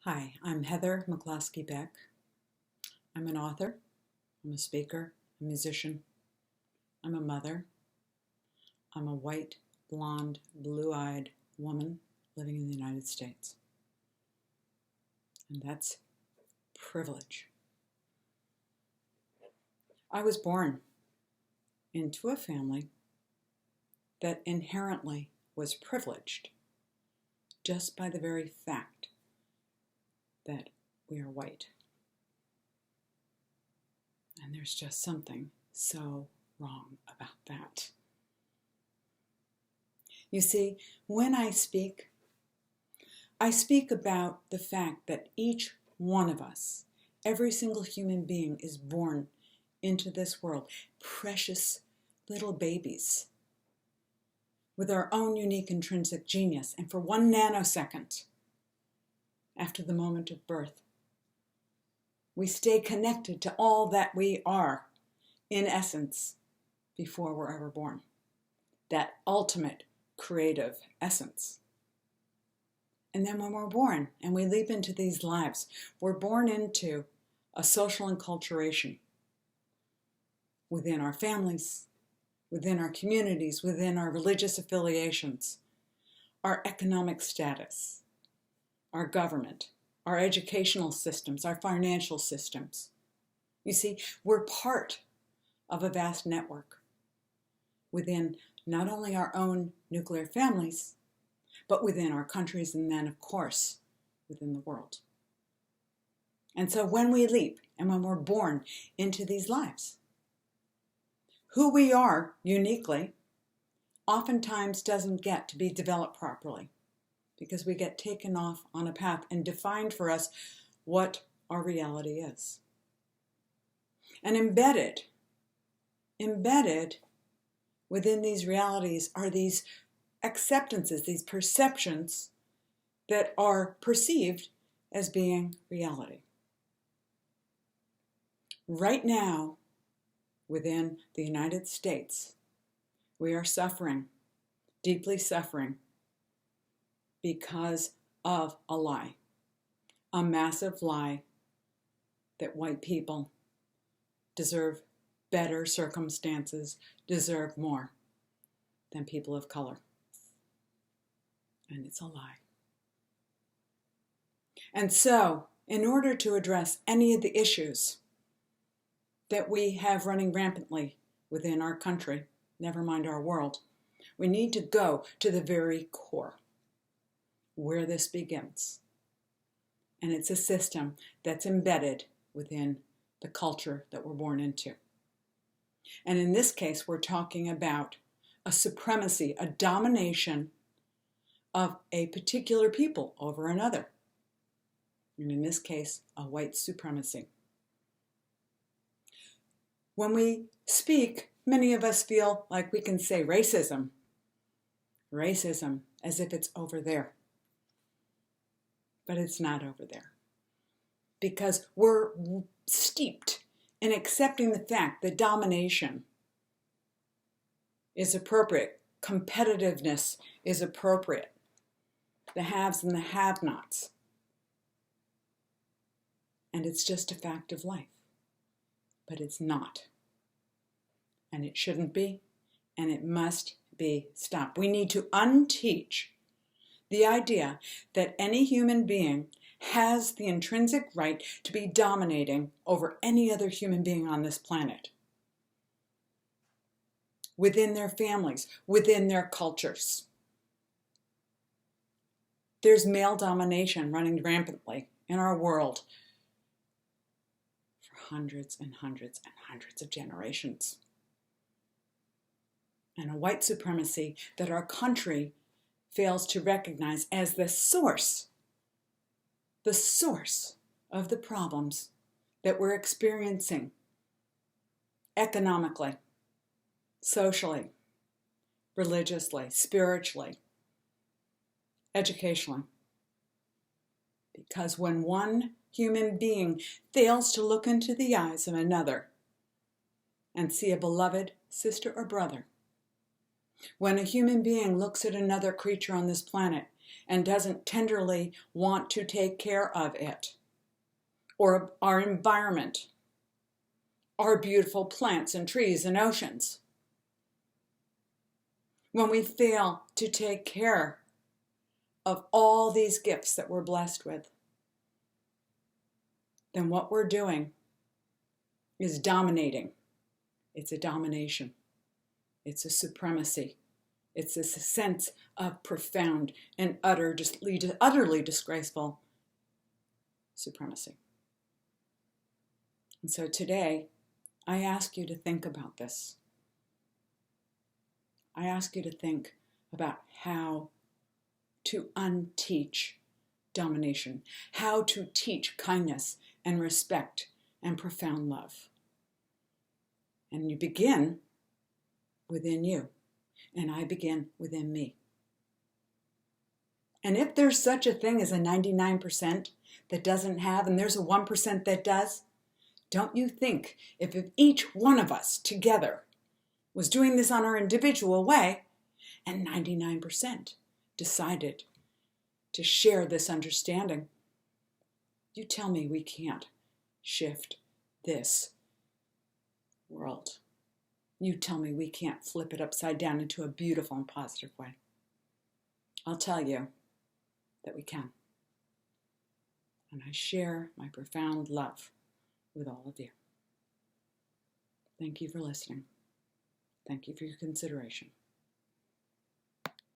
Hi, I'm Heather McCloskey Beck. I'm an author, I'm a speaker, a musician, I'm a mother, I'm a white, blonde, blue-eyed woman living in the United States. And that's privilege. I was born into a family that inherently was privileged just by the very fact that we are white. And there's just something so wrong about that. You see, when I speak about the fact that each one of us, every single human being, is born into this world, precious little babies with our own unique intrinsic genius. And for 1 nanosecond after the moment of birth, we stay connected to all that we are, in essence, before we're ever born. That ultimate creative essence. And then when we're born and we leap into these lives, we're born into a social enculturation within our families, within our communities, within our religious affiliations, our economic status, our government, our educational systems, our financial systems. You see, we're part of a vast network within not only our own nuclear families, but within our countries and then, of course, within the world. And so when we leap and when we're born into these lives, who we are uniquely oftentimes doesn't get to be developed properly, because we get taken off on a path and defined for us what our reality is. And embedded within these realities are these acceptances, these perceptions that are perceived as being reality. Right now, within the United States, we are suffering, deeply suffering, because of a lie, a massive lie that white people deserve better circumstances, deserve more than people of color. And it's a lie. And so, in order to address any of the issues that we have running rampantly within our country, never mind our world, we need to go to the very core, where this begins. And it's a system that's embedded within the culture that we're born into. And in this case, we're talking about a supremacy, a domination of a particular people over another. And in this case, a white supremacy. When we speak, many of us feel like we can say racism as if it's over there. But it's not over there. Because we're steeped in accepting the fact that domination is appropriate, competitiveness is appropriate, the haves and the have-nots. And it's just a fact of life. But it's not. And it shouldn't be, and it must be stopped. We need to unteach the idea that any human being has the intrinsic right to be dominating over any other human being on this planet, within their families, within their cultures. There's male domination running rampantly in our world for hundreds and hundreds and hundreds of generations. And a white supremacy that our country fails to recognize as the source of the problems that we're experiencing economically, socially, religiously, spiritually, educationally. Because when one human being fails to look into the eyes of another and see a beloved sister or brother, when a human being looks at another creature on this planet and doesn't tenderly want to take care of it, or our environment, our beautiful plants and trees and oceans, when we fail to take care of all these gifts that we're blessed with, then what we're doing is dominating. It's a domination. It's a supremacy. It's a sense of profound and utterly disgraceful supremacy. And so today, I ask you to think about this. I ask you to think about how to unteach domination, how to teach kindness and respect and profound love. And you begin within you, and I begin within me. And if there's such a thing as a 99% that doesn't have, and there's a 1% that does, don't you think if each one of us together was doing this on our individual way, and 99% decided to share this understanding, you tell me we can't shift this world. You tell me we can't flip it upside down into a beautiful and positive way. I'll tell you that we can. And I share my profound love with all of you. Thank you for listening. Thank you for your consideration.